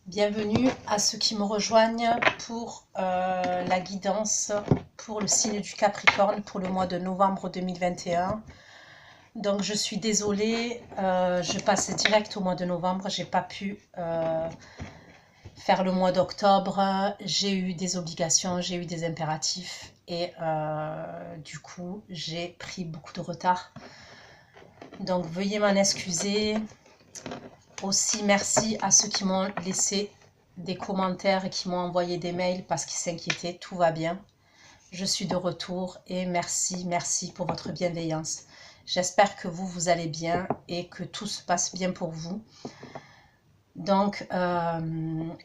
Bienvenue à ceux qui me rejoignent pour la guidance pour le signe du Capricorne pour le mois de novembre 2021. Donc je suis désolée, je passe direct au mois de novembre, j'ai pas pu faire le mois d'octobre, j'ai eu des obligations, j'ai eu des impératifs et du coup j'ai pris beaucoup de retard. Donc veuillez m'en excuser. Aussi, merci à ceux qui m'ont laissé des commentaires et qui m'ont envoyé des mails parce qu'ils s'inquiétaient. Tout va bien. Je suis de retour et merci pour votre bienveillance. J'espère que vous allez bien et que tout se passe bien pour vous. Donc, on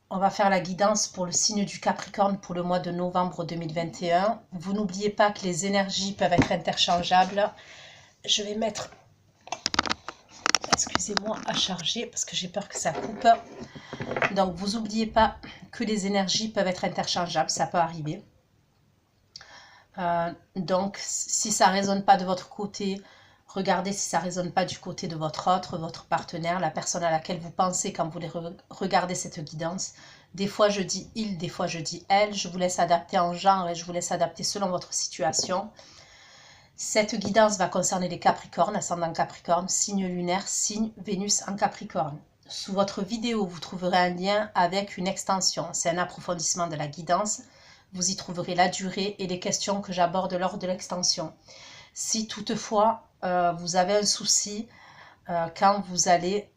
va faire la guidance pour le signe du Capricorne pour le mois de novembre 2021. Vous n'oubliez pas que les énergies peuvent être interchangeables. Je vais mettre... Excusez-moi, à charger parce que j'ai peur que ça coupe. Donc, vous n'oubliez pas que les énergies peuvent être interchangeables, ça peut arriver. Donc, si ça ne résonne pas de votre côté, regardez si ça ne résonne pas du côté de votre partenaire, la personne à laquelle vous pensez quand vous regardez cette guidance. Des fois, je dis il, des fois, je dis elle. Je vous laisse adapter en genre et je vous laisse adapter selon votre situation. Cette guidance va concerner les Capricornes, ascendant Capricorne, signe lunaire, signe Vénus en Capricorne. Sous votre vidéo, vous trouverez un lien avec une extension. C'est un approfondissement de la guidance. Vous y trouverez la durée et les questions que j'aborde lors de l'extension. Si toutefois, vous avez un souci quand vous allez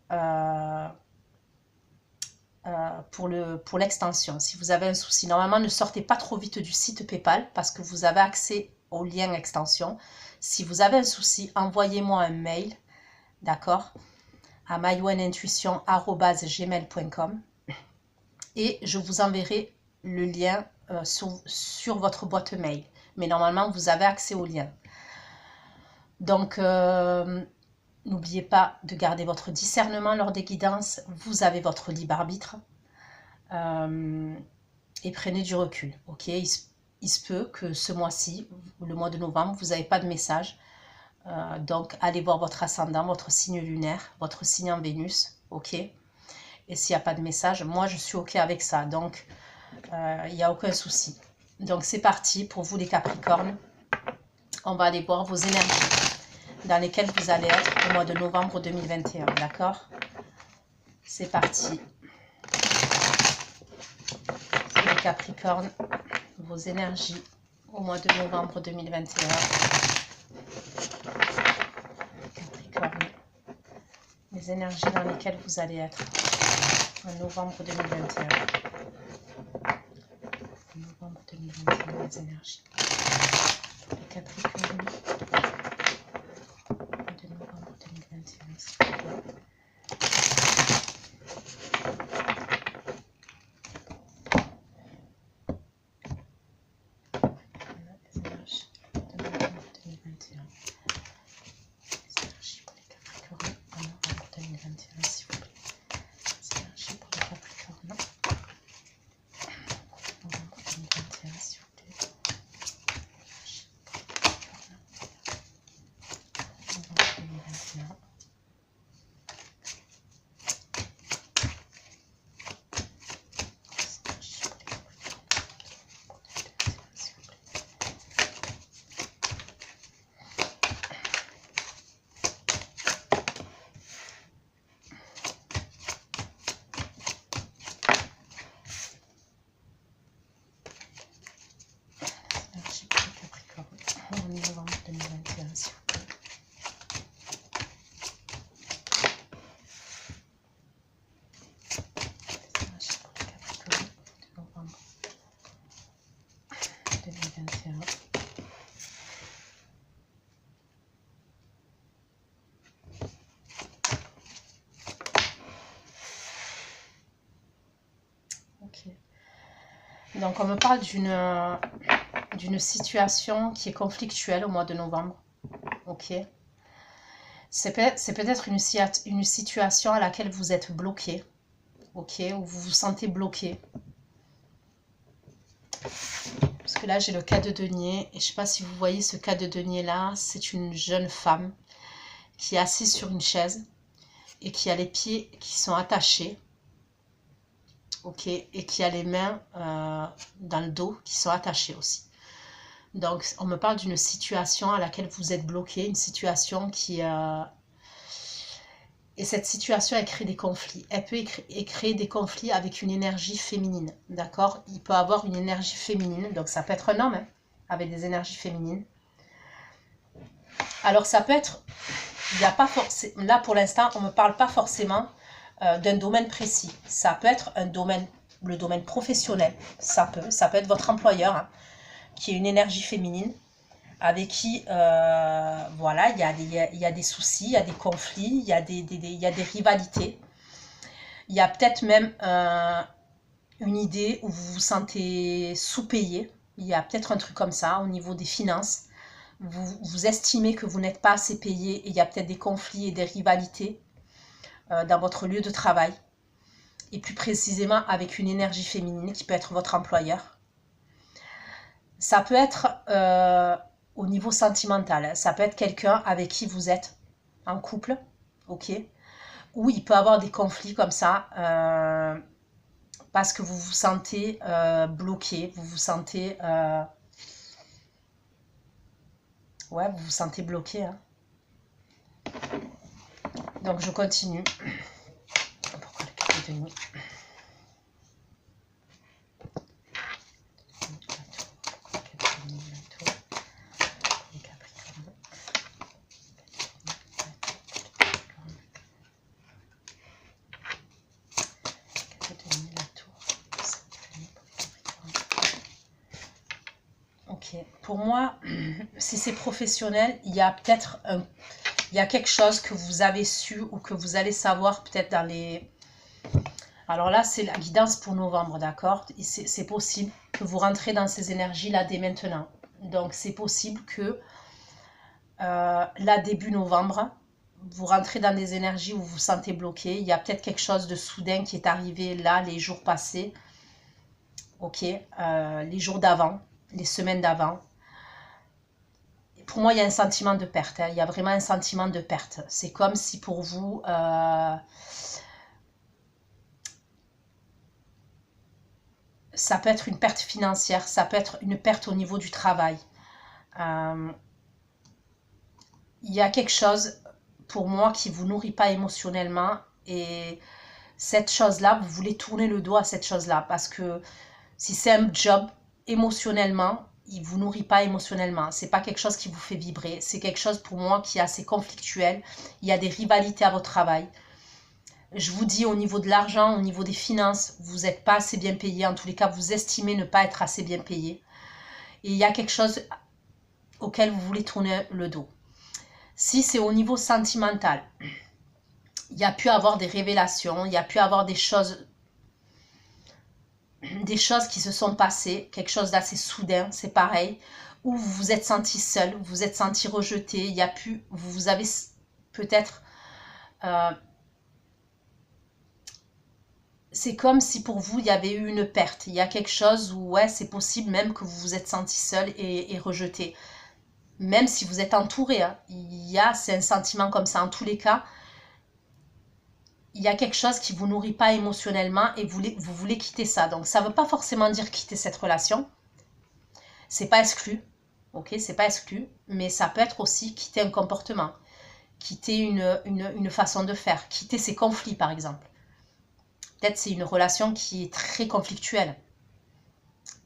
pour l'extension, si vous avez un souci, normalement, ne sortez pas trop vite du site PayPal parce que vous avez accès au lien extension. Si vous avez un souci, envoyez-moi un mail, d'accord, à mywenintuition@gmail.com et je vous enverrai le lien sur votre boîte mail. Mais normalement, vous avez accès au lien. Donc, n'oubliez pas de garder votre discernement lors des guidances. Vous avez votre libre arbitre. Et prenez du recul, ok? Il se peut que ce mois-ci, le mois de novembre, vous n'avez pas de message. Donc, allez voir votre ascendant, votre signe lunaire, votre signe en Vénus, ok? Et s'il n'y a pas de message, moi, je suis ok avec ça. Donc, il n'y a aucun souci. Donc, c'est parti pour vous les Capricornes. On va aller voir vos énergies dans lesquelles vous allez être au mois de novembre 2021, d'accord? C'est parti. Les Capricornes, vos énergies au mois de novembre 2021. Capricorne, les énergies dans lesquelles vous allez être en novembre 2021. En novembre 2021, les énergies. Les Capricornes de novembre 2021, s'il vous plaît. Novembre 2021, s'il vous plaît. C'est pour les Capricornes de novembre 2021. Ok. Donc on me parle d'une situation qui est conflictuelle au mois de novembre, ok? C'est peut-être une situation à laquelle vous êtes bloqué, ok? Ou vous vous sentez bloqué. Parce que là, j'ai le cas de denier, et je ne sais pas si vous voyez ce cas de denier-là, c'est une jeune femme qui est assise sur une chaise et qui a les pieds qui sont attachés. ok, et qui a les mains dans le dos qui sont attachées aussi. Donc, on me parle d'une situation à laquelle vous êtes bloqué, une situation qui... Et cette situation, elle crée des conflits. Elle peut créer des conflits avec une énergie féminine, d'accord? Il peut avoir une énergie féminine, donc ça peut être un homme, hein, avec des énergies féminines. Alors, ça peut être... Il n'y a pas forcément... Là, pour l'instant, on ne me parle pas forcément d'un domaine précis. Ça peut être un domaine, le domaine professionnel. Ça peut être votre employeur, hein, qui est une énergie féminine, avec qui, voilà, il y a des soucis, il y a des conflits, il y a des rivalités. Il y a peut-être même une idée où vous vous sentez sous-payé. Il y a peut-être un truc comme ça au niveau des finances. Vous estimez que vous n'êtes pas assez payé et il y a peut-être des conflits et des rivalités dans votre lieu de travail. Et plus précisément avec une énergie féminine qui peut être votre employeur. Ça peut être... au niveau sentimental, ça peut être quelqu'un avec qui vous êtes en couple, ok, ou il peut avoir des conflits comme ça, parce que vous vous sentez bloqué, vous vous sentez, ouais, vous vous sentez bloqué, hein. Donc je continue. Pourquoi le café de nuit? Pour moi, si c'est professionnel, il y a peut-être il y a quelque chose que vous avez su ou que vous allez savoir peut-être dans les... Alors là, c'est la guidance pour novembre, d'accord? C'est possible que vous rentrez dans ces énergies-là dès maintenant. Donc, c'est possible que là, début novembre, vous rentrez dans des énergies où vous vous sentez bloqué. Il y a peut-être quelque chose de soudain qui est arrivé là, les jours passés. Ok, les jours d'avant, les semaines d'avant. Pour moi, il y a un sentiment de perte. Hein. Il y a vraiment un sentiment de perte. C'est comme si pour vous... ça peut être une perte financière, ça peut être une perte au niveau du travail. Il y a quelque chose, pour moi, qui ne vous nourrit pas émotionnellement. Et cette chose-là, vous voulez tourner le dos à cette chose-là. Parce que si c'est un job, émotionnellement... il ne vous nourrit pas émotionnellement. Ce n'est pas quelque chose qui vous fait vibrer. C'est quelque chose pour moi qui est assez conflictuel. Il y a des rivalités à votre travail. Je vous dis au niveau de l'argent, au niveau des finances, vous n'êtes pas assez bien payé. En tous les cas, vous estimez ne pas être assez bien payé. Et il y a quelque chose auquel vous voulez tourner le dos. Si c'est au niveau sentimental, il y a pu avoir des révélations, il y a pu avoir des choses qui se sont passées, quelque chose d'assez soudain, c'est pareil, où vous vous êtes senti seul, vous vous êtes senti rejeté, il y a pu, vous avez peut-être, c'est comme si pour vous il y avait eu une perte, il y a quelque chose où ouais, c'est possible même que vous vous êtes senti seul et rejeté, même si vous êtes entouré, hein, c'est un sentiment comme ça, en tous les cas, il y a quelque chose qui ne vous nourrit pas émotionnellement et vous voulez quitter ça. Donc, ça ne veut pas forcément dire quitter cette relation. C'est pas exclu. Ok, c'est pas exclu. Mais ça peut être aussi quitter un comportement. Quitter une façon de faire. Quitter ses conflits, par exemple. Peut-être c'est une relation qui est très conflictuelle.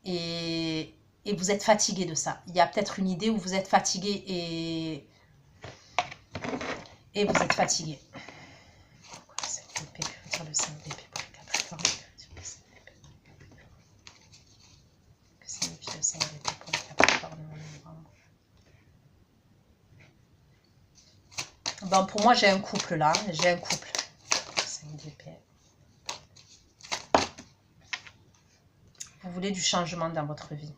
Et vous êtes fatigué de ça. Il y a peut-être une idée où vous êtes fatigué et vous êtes fatigué. Le 5 d'épée pour les Capricornes. Que signifie le 5 d'épée pour les Capricornes en novembre? Bon, pour moi, j'ai un couple là. J'ai un couple. 5 d'épée. Vous voulez du changement dans votre vie.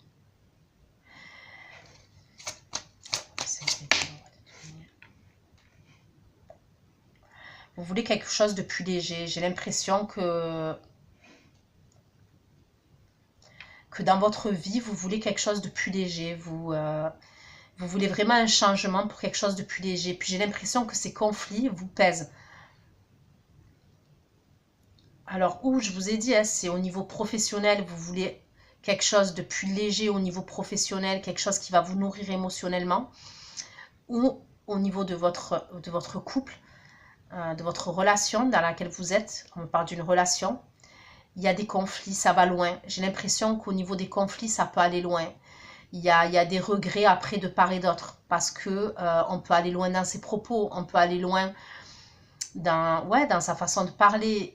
Vous voulez quelque chose de plus léger. J'ai l'impression que dans votre vie, vous voulez quelque chose de plus léger. Vous voulez vraiment un changement pour quelque chose de plus léger. Puis j'ai l'impression que ces conflits vous pèsent. Alors, ou je vous ai dit, hein, c'est au niveau professionnel, vous voulez quelque chose de plus léger au niveau professionnel, quelque chose qui va vous nourrir émotionnellement, ou au niveau de votre couple, de votre relation dans laquelle vous êtes. On parle d'une relation. Il y a des conflits, ça va loin. J'ai l'impression qu'au niveau des conflits, ça peut aller loin. Il y a des regrets après de part et d'autre, parce que on peut aller loin dans ses propos, on peut aller loin dans sa façon de parler.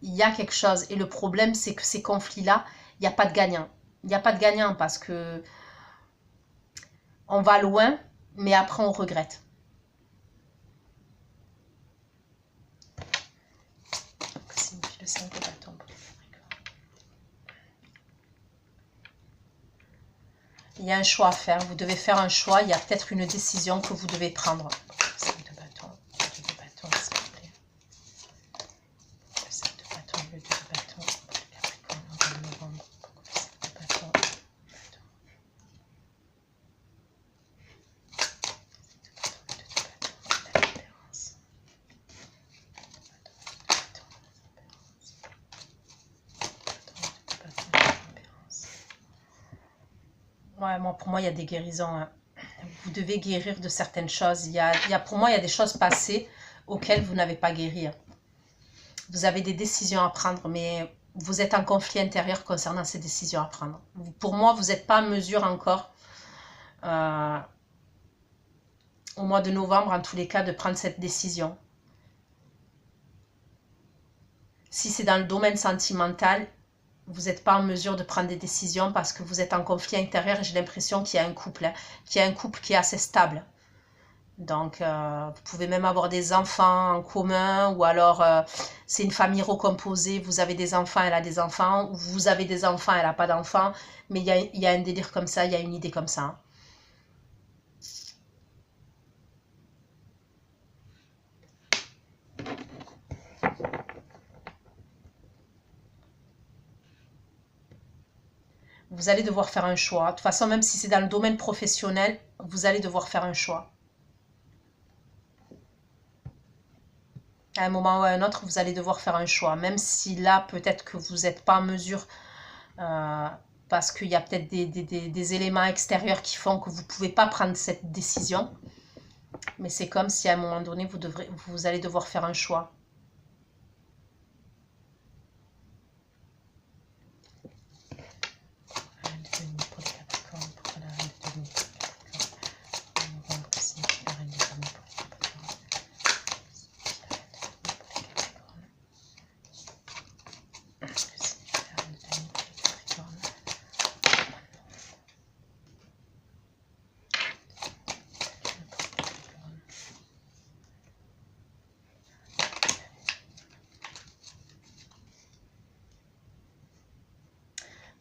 Il y a quelque chose. Et le problème, c'est que ces conflits-là, il n'y a pas de gagnant. Il n'y a pas de gagnant parce que on va loin, mais après on regrette. Il y a un choix à faire. Vous devez faire un choix. Il y a peut-être une décision que vous devez prendre. Ouais, pour moi, il y a des guérisons. Hein. Vous devez guérir de certaines choses. Pour moi, il y a des choses passées auxquelles vous n'avez pas guéri. Vous avez des décisions à prendre, mais vous êtes en conflit intérieur concernant ces décisions à prendre. Pour moi, vous n'êtes pas en mesure encore, au mois de novembre, en tous les cas, de prendre cette décision. Si c'est dans le domaine sentimental, vous n'êtes pas en mesure de prendre des décisions parce que vous êtes en conflit intérieur et j'ai l'impression qu'il y a un couple, hein, qu'il y a un couple qui est assez stable. Donc, vous pouvez même avoir des enfants en commun ou alors c'est une famille recomposée, vous avez des enfants, elle a des enfants, ou vous avez des enfants, elle n'a pas d'enfants, mais il y a un délire comme ça, il y a une idée comme ça. Hein. Vous allez devoir faire un choix. De toute façon, même si c'est dans le domaine professionnel, vous allez devoir faire un choix. À un moment ou à un autre, vous allez devoir faire un choix. Même si là, peut-être que vous n'êtes pas en mesure, parce qu'il y a peut-être des éléments extérieurs qui font que vous ne pouvez pas prendre cette décision. Mais c'est comme si à un moment donné, vous allez devoir faire un choix.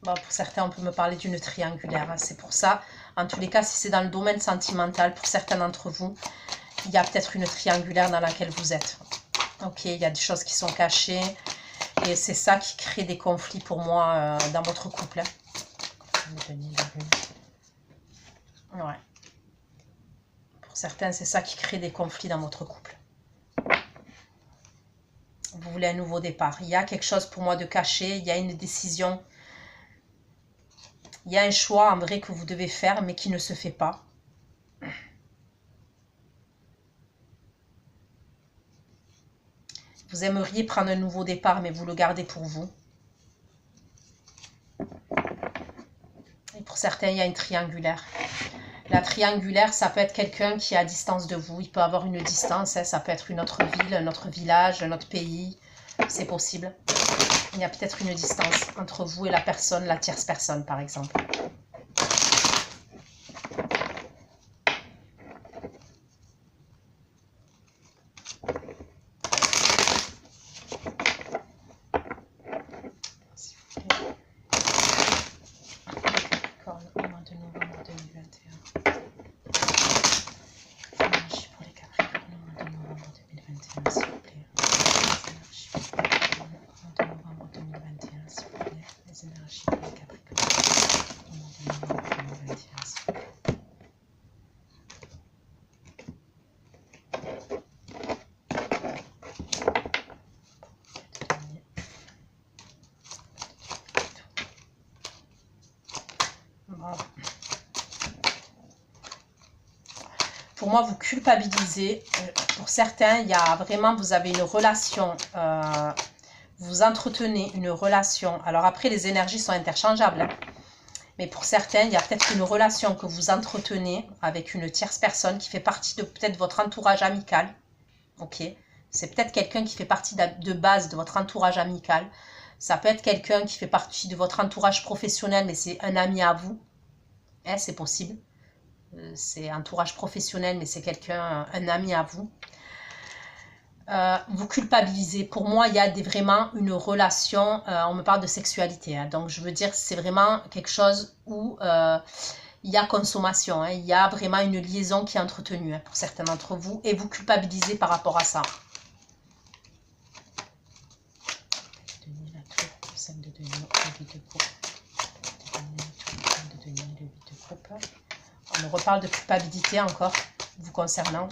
Bon, pour certains, on peut me parler d'une triangulaire. Hein. C'est pour ça, en tous les cas, si c'est dans le domaine sentimental, pour certains d'entre vous, il y a peut-être une triangulaire dans laquelle vous êtes. Ok, il y a des choses qui sont cachées. Et c'est ça qui crée des conflits pour moi dans votre couple. Hein. Ouais. Pour certains, c'est ça qui crée des conflits dans votre couple. Vous voulez un nouveau départ. Il y a quelque chose pour moi de caché. Il y a une décision. Il y a un choix en vrai que vous devez faire, mais qui ne se fait pas. Vous aimeriez prendre un nouveau départ, mais vous le gardez pour vous. Et pour certains, il y a une triangulaire. La triangulaire, ça peut être quelqu'un qui est à distance de vous. Il peut avoir une distance, hein. Ça peut être une autre ville, un autre village, un autre pays. C'est possible. Il y a peut-être une distance entre vous et la personne, la tierce personne, par exemple. Pour moi, vous culpabilisez. Pour certains, il y a vraiment, vous avez une relation, vous entretenez une relation. Alors après, les énergies sont interchangeables, hein. Mais pour certains, il y a peut-être une relation que vous entretenez avec une tierce personne qui fait partie de peut-être votre entourage amical. Ok, c'est peut-être quelqu'un qui fait partie de base de votre entourage amical. Ça peut être quelqu'un qui fait partie de votre entourage professionnel, mais c'est un ami à vous. Hein, c'est possible. C'est entourage professionnel, mais c'est quelqu'un, un ami à vous. Vous culpabilisez. Pour moi, il y a vraiment une relation, on me parle de sexualité, hein, donc je veux dire, c'est vraiment quelque chose où il y a consommation, hein, il y a vraiment une liaison qui est entretenue, hein, pour certains d'entre vous, et vous culpabilisez par rapport à ça. On me reparle de culpabilité encore, vous concernant.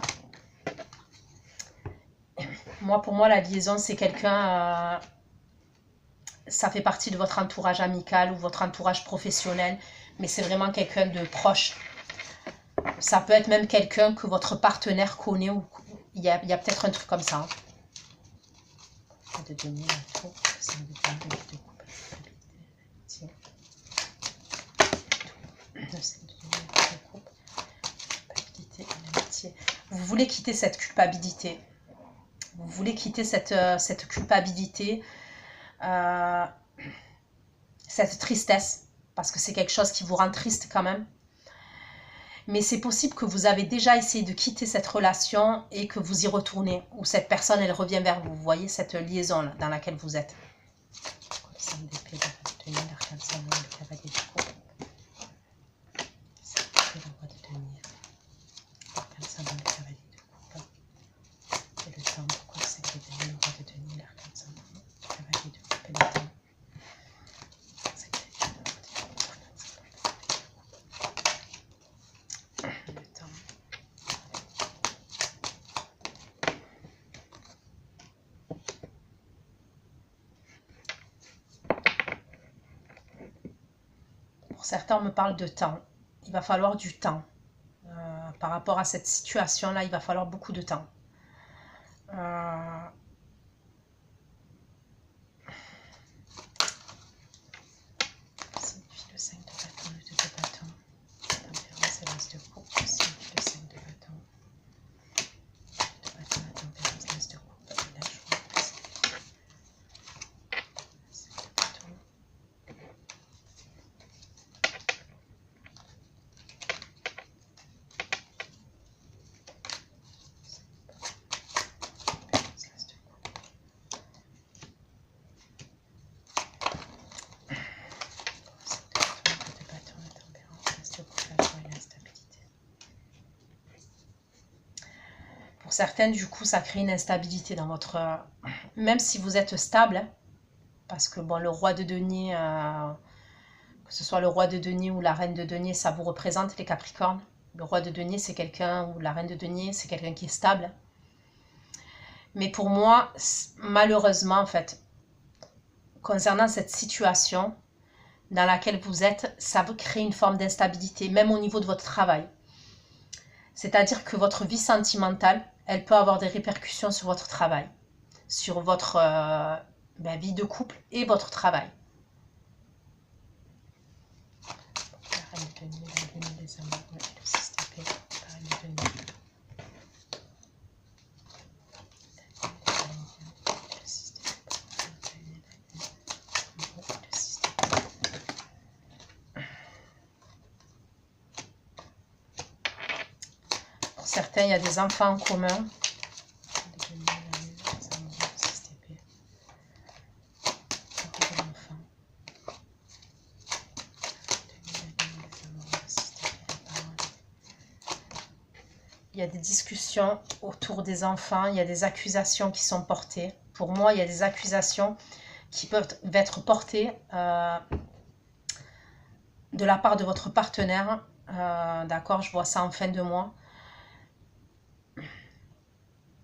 Moi, pour moi, la liaison, c'est quelqu'un, ça fait partie de votre entourage amical ou votre entourage professionnel, mais c'est vraiment quelqu'un de proche. Ça peut être même quelqu'un que votre partenaire connaît, ou il y a peut-être un truc comme ça. Vous voulez quitter cette culpabilité. Vous voulez quitter cette culpabilité, cette tristesse, parce que c'est quelque chose qui vous rend triste quand même. Mais c'est possible que vous avez déjà essayé de quitter cette relation et que vous y retournez, ou cette personne, elle revient vers vous. Vous voyez cette liaison là, dans laquelle vous êtes. Certains me parlent de temps. Il va falloir du temps. Par rapport à cette situation-là, il va falloir beaucoup de temps. Le 5 de bâton, le 2 de bâton. Tempérance et l'as de coupe. Le 5 de bâton. Le 2 de bâton, la tempérance, l'as de coupe. Et la joie. Le 5 de bâton. Pour certaines, du coup, ça crée une instabilité dans votre... même si vous êtes stable, hein, parce que, bon, le roi de denier, que ce soit le roi de denier ou la reine de denier, ça vous représente, les Capricornes. Le roi de denier, c'est quelqu'un, ou la reine de denier, c'est quelqu'un qui est stable. Mais pour moi, malheureusement, en fait, concernant cette situation dans laquelle vous êtes, ça vous crée une forme d'instabilité, même au niveau de votre travail. C'est-à-dire que votre vie sentimentale, elle peut avoir des répercussions sur votre travail, sur votre vie de couple et votre travail. Pour certains, il y a des enfants en commun. Il y a des discussions autour des enfants, il y a des accusations qui sont portées. Pour moi, il y a des accusations qui peuvent être portées de la part de votre partenaire. D'accord, je vois ça en fin de mois.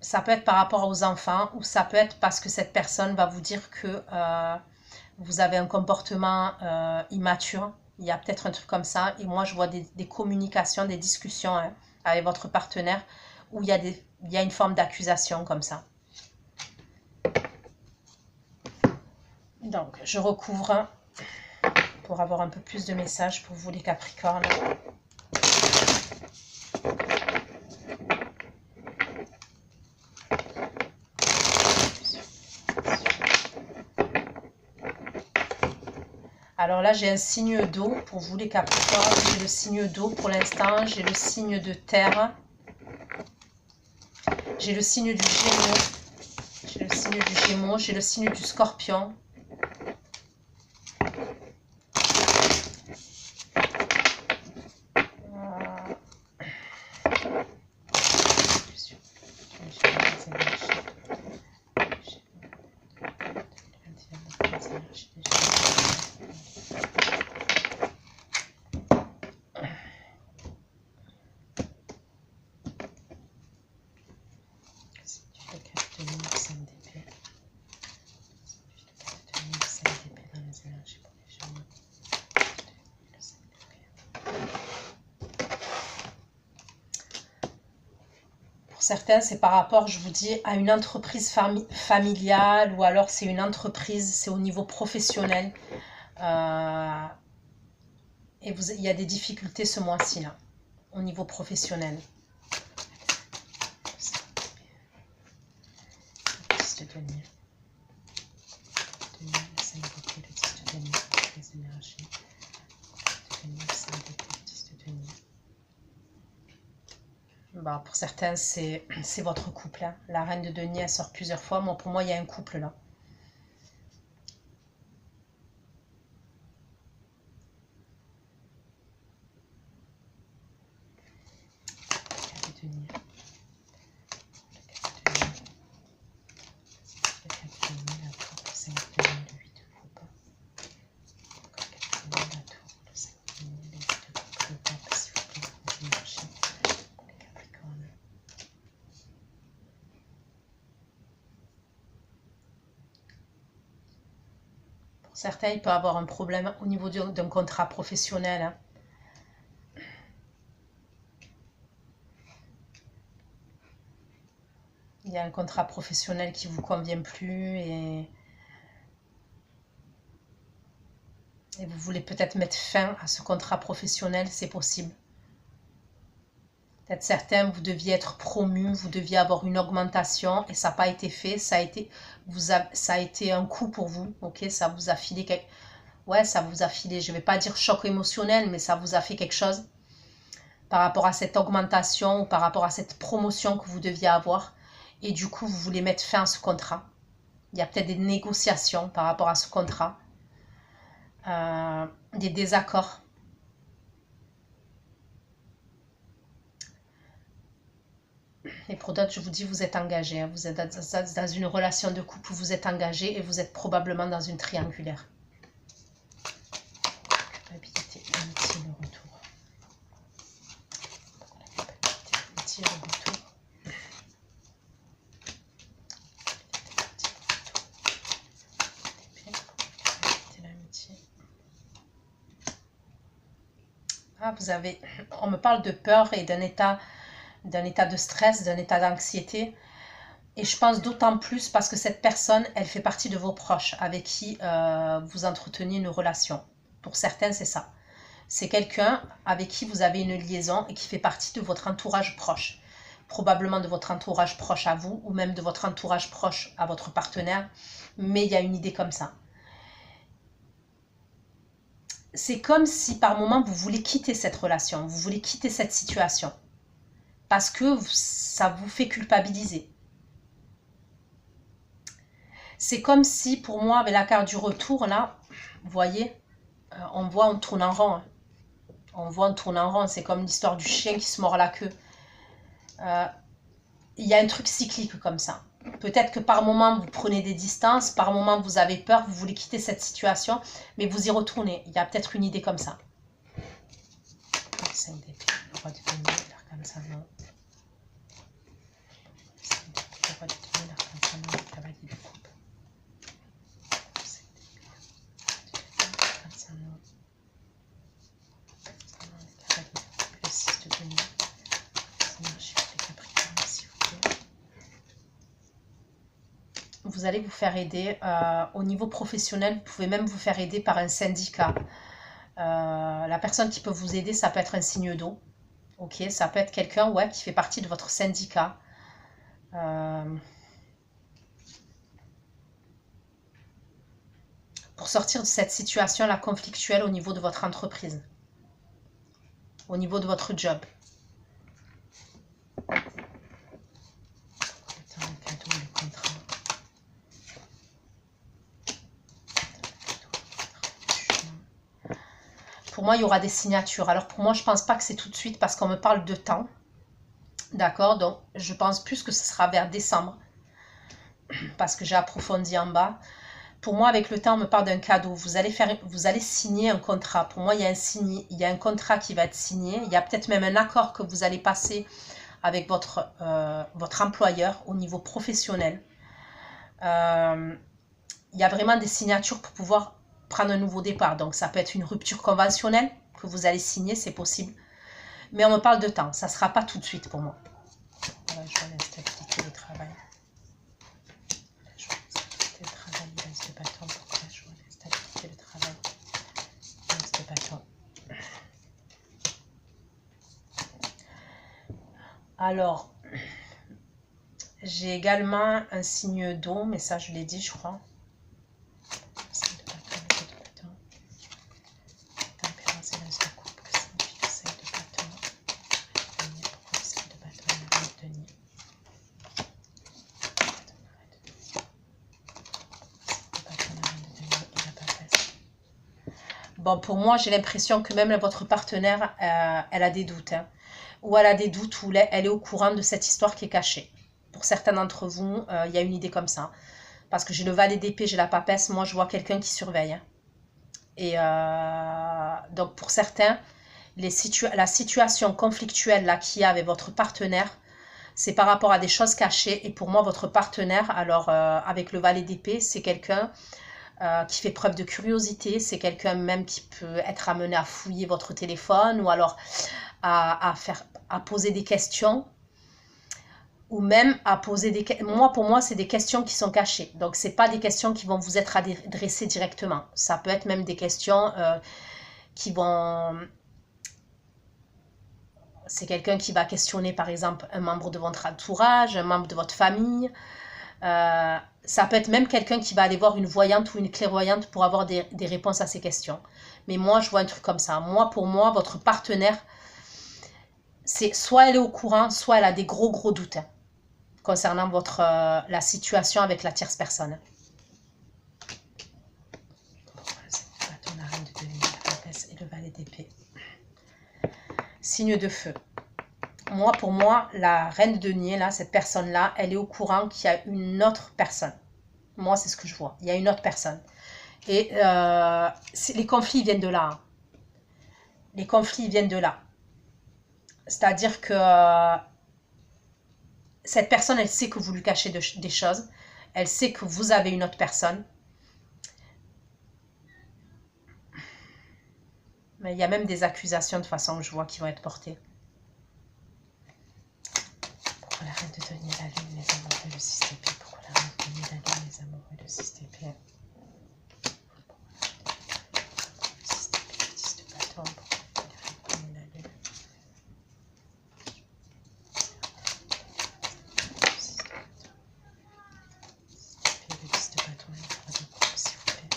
Ça peut être par rapport aux enfants ou ça peut être parce que cette personne va vous dire que vous avez un comportement immature Il y a peut-être un truc comme ça. Et moi, je vois des communications, des discussions hein, avec votre partenaire où il y a une forme d'accusation comme ça. Donc, je recouvre pour avoir un peu plus de messages pour vous les Capricornes. Alors là, j'ai un signe d'eau pour vous les Capricornes. J'ai le signe d'eau pour l'instant. J'ai le signe de terre. J'ai le signe du Gémeaux. J'ai le signe du Gémeaux. J'ai le signe du Scorpion. Pour certains, c'est par rapport, je vous dis, à une entreprise familiale ou alors c'est une entreprise, c'est au niveau professionnel. Et il y a des difficultés ce mois-ci, là, au niveau professionnel. Bah, pour certains, c'est votre couple. Hein. La reine de denier, elle sort plusieurs fois. Moi, pour moi, il y a un couple là. Certains, il peut avoir un problème au niveau d'un contrat professionnel. Hein. Il y a un contrat professionnel qui ne vous convient plus et vous voulez peut-être mettre fin à ce contrat professionnel, c'est possible. Peut-être certains, vous deviez être promu, vous deviez avoir une augmentation et ça n'a pas été fait. Ça a été un coup pour vous, ok? Ça vous a filé ouais, ça vous a filé, je ne vais pas dire choc émotionnel, mais ça vous a fait quelque chose par rapport à cette augmentation ou par rapport à cette promotion que vous deviez avoir. Et du coup, vous voulez mettre fin à ce contrat. Il y a peut-être des négociations par rapport à ce contrat, des désaccords. Et pour d'autres, je vous dis, vous êtes engagé. Hein. Vous êtes dans une relation de couple, vous êtes engagé et vous êtes probablement dans une triangulaire. Culpabilité, amitié, le retour. Amitié, le retour. Ah, on me parle de peur et d'un état de stress, d'un état d'anxiété. Et je pense d'autant plus parce que cette personne, elle fait partie de vos proches avec qui vous entreteniez une relation. Pour certains, c'est ça. C'est quelqu'un avec qui vous avez une liaison et qui fait partie de votre entourage proche. Probablement de votre entourage proche à vous ou même de votre entourage proche à votre partenaire. Mais il y a une idée comme ça. C'est comme si par moment vous voulez quitter cette relation, vous voulez quitter cette situation. Parce que ça vous fait culpabiliser. C'est comme si, pour moi, avec la carte du retour, là, vous voyez, on tourne en rond. Hein. On voit, on tourne en rond. C'est comme l'histoire du chien qui se mord la queue. Il y a un truc cyclique comme ça. Peut-être que par moment, vous prenez des distances, par moment, vous avez peur, vous voulez quitter cette situation, mais vous y retournez. Il y a peut-être une idée comme ça. 5 d'épée, le roi de denier, l'arcane savant. Le roi de denier, l'arcane savant, le cavalier de coupe. vous allez vous faire aider. Au niveau professionnel, vous pouvez même vous faire aider par un syndicat. La personne qui peut vous aider, ça peut être un signe d'eau. Ok, ça peut être quelqu'un, ouais, qui fait partie de votre syndicat. Pour sortir de cette situation-là conflictuelle au niveau de votre entreprise, au niveau de votre job. Pour moi, il y aura des signatures. Alors pour moi, je ne pense pas que c'est tout de suite parce qu'on me parle de temps. D'accord, donc je pense plus que ce sera vers décembre. Parce que j'ai approfondi en bas. Pour moi, avec le temps, on me parle d'un cadeau. Vous allez signer un contrat. Pour moi, il y a un contrat qui va être signé. Il y a peut-être même un accord que vous allez passer avec votre employeur au niveau professionnel. Il y a vraiment des signatures pour pouvoir prendre un nouveau départ. Donc, ça peut être une rupture conventionnelle que vous allez signer, c'est possible. Mais on me parle de temps. Ça ne sera pas tout de suite pour moi. Voilà, je vois l'instabilité du travail. Alors, j'ai également un signe d'eau, mais ça je l'ai dit, je crois. Bon, pour moi, j'ai l'impression que même votre partenaire, elle a des doutes. Hein. Ou elle a des doutes, ou elle est au courant de cette histoire qui est cachée. Pour certains d'entre vous, il y a une idée comme ça. Parce que j'ai le valet d'épée, j'ai la papesse, moi je vois quelqu'un qui surveille. Hein. Et donc pour certains, la situation conflictuelle là qu'il y a avec votre partenaire, c'est par rapport à des choses cachées. Et pour moi, votre partenaire, alors avec le valet d'épée, c'est quelqu'un qui fait preuve de curiosité, c'est quelqu'un même qui peut être amené à fouiller votre téléphone ou alors à poser des questions ou même à poser des questions. Pour moi, c'est des questions qui sont cachées. Donc, ce n'est pas des questions qui vont vous être adressées directement. Ça peut être même des questions qui vont... C'est quelqu'un qui va questionner, par exemple, un membre de votre entourage, un membre de votre famille. Ça peut être même quelqu'un qui va aller voir une voyante ou une clairvoyante pour avoir des réponses à ces questions. Mais moi, je vois un truc comme ça. Moi, pour moi, votre partenaire, c'est soit elle est au courant, soit elle a des gros doutes hein, concernant la situation avec la tierce personne. La reine de denier, la papesse et le valet d'épée. Signe de feu. Moi, pour moi, la reine de denier, là, cette personne-là, elle est au courant qu'il y a une autre personne. Moi, c'est ce que je vois. Il y a une autre personne. Et les conflits viennent de là. Hein. Les conflits viennent de là. C'est-à-dire que cette personne, elle sait que vous lui cachez des choses. Elle sait que vous avez une autre personne. Mais il y a même des accusations de façon que je vois qui vont être portées. Pourquoi la reine de denier, la lune, les amoureux, le 6 d'épée? Pourquoi la reine de denier, la lune, les amoureux, le 6 d'épée? Le 6 d'épée, le 10 de bâton, pourquoi la reine de denier, la lune? Le 10 de bâton, le 3 de coupe, s'il vous plaît.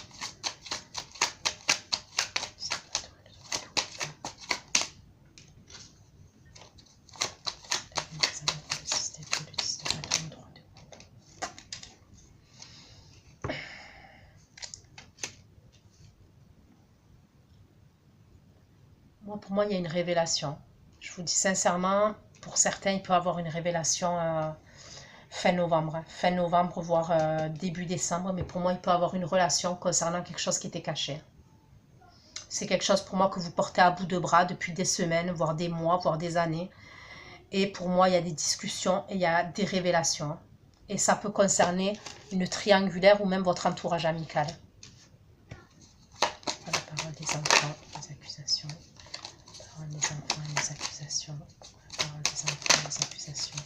Pour moi, il y a une révélation. Je vous dis sincèrement, pour certains, il peut y avoir une révélation fin novembre. Hein. Fin novembre, voire début décembre. Mais pour moi, il peut y avoir une relation concernant quelque chose qui était caché. C'est quelque chose pour moi que vous portez à bout de bras depuis des semaines, voire des mois, voire des années. Et pour moi, il y a des discussions et il y a des révélations. Et ça peut concerner une triangulaire ou même votre entourage amical. La parole des enfants, les accusations. La parole des enfants et les accusations. La parole des enfants et les accusations.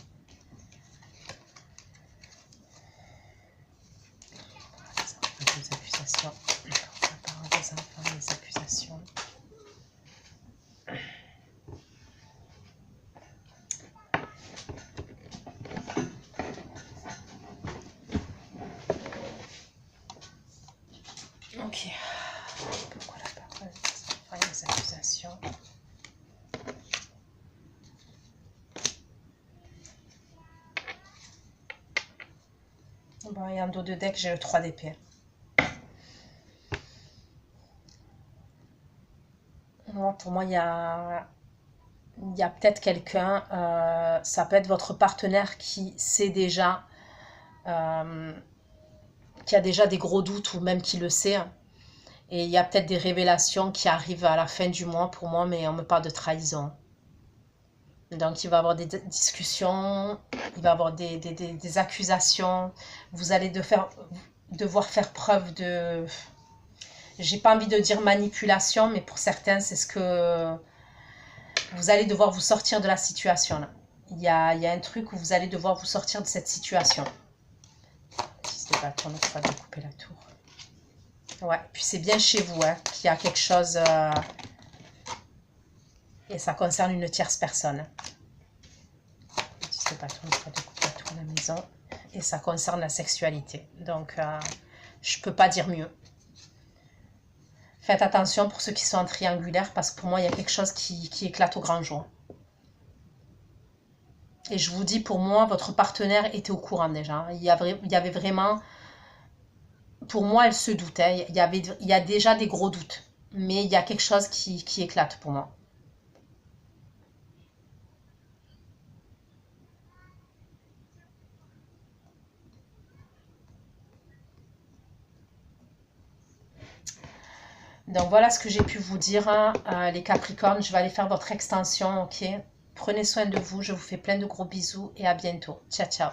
maison. La parole des enfants, les accusations. Ok. Pourquoi la parole des enfants et les accusations? Bon, et en dos de deck, j'ai le 3 d'épée. Pour moi, il y a peut-être quelqu'un, ça peut être votre partenaire qui sait déjà, qui a déjà des gros doutes ou même qui le sait. Et il y a peut-être des révélations qui arrivent à la fin du mois pour moi, mais on me parle de trahison. Donc il va y avoir des discussions, il va y avoir des accusations. Vous allez devoir faire preuve de... J'ai pas envie de dire manipulation, mais pour certains, c'est ce que... Vous allez devoir vous sortir de la situation là. Il y a un truc où vous allez devoir vous sortir de cette situation. C'est pas ton autre fois de couper la tour. Ouais, puis c'est bien chez vous hein, qu'il y a quelque chose... et ça concerne une tierce personne. C'est pas ton autre fois de couper la tour de la maison. Et ça concerne la sexualité. Donc, je peux pas dire mieux. Faites attention pour ceux qui sont en triangulaire parce que pour moi, il y a quelque chose qui éclate au grand jour. Et je vous dis, pour moi, votre partenaire était au courant déjà. Il y avait vraiment... Pour moi, elle se doutait. Il y a déjà des gros doutes. Mais il y a quelque chose qui éclate pour moi. Donc voilà ce que j'ai pu vous dire, hein, les Capricornes. Je vais aller faire votre extension, ok? Prenez soin de vous, je vous fais plein de gros bisous et à bientôt. Ciao, ciao.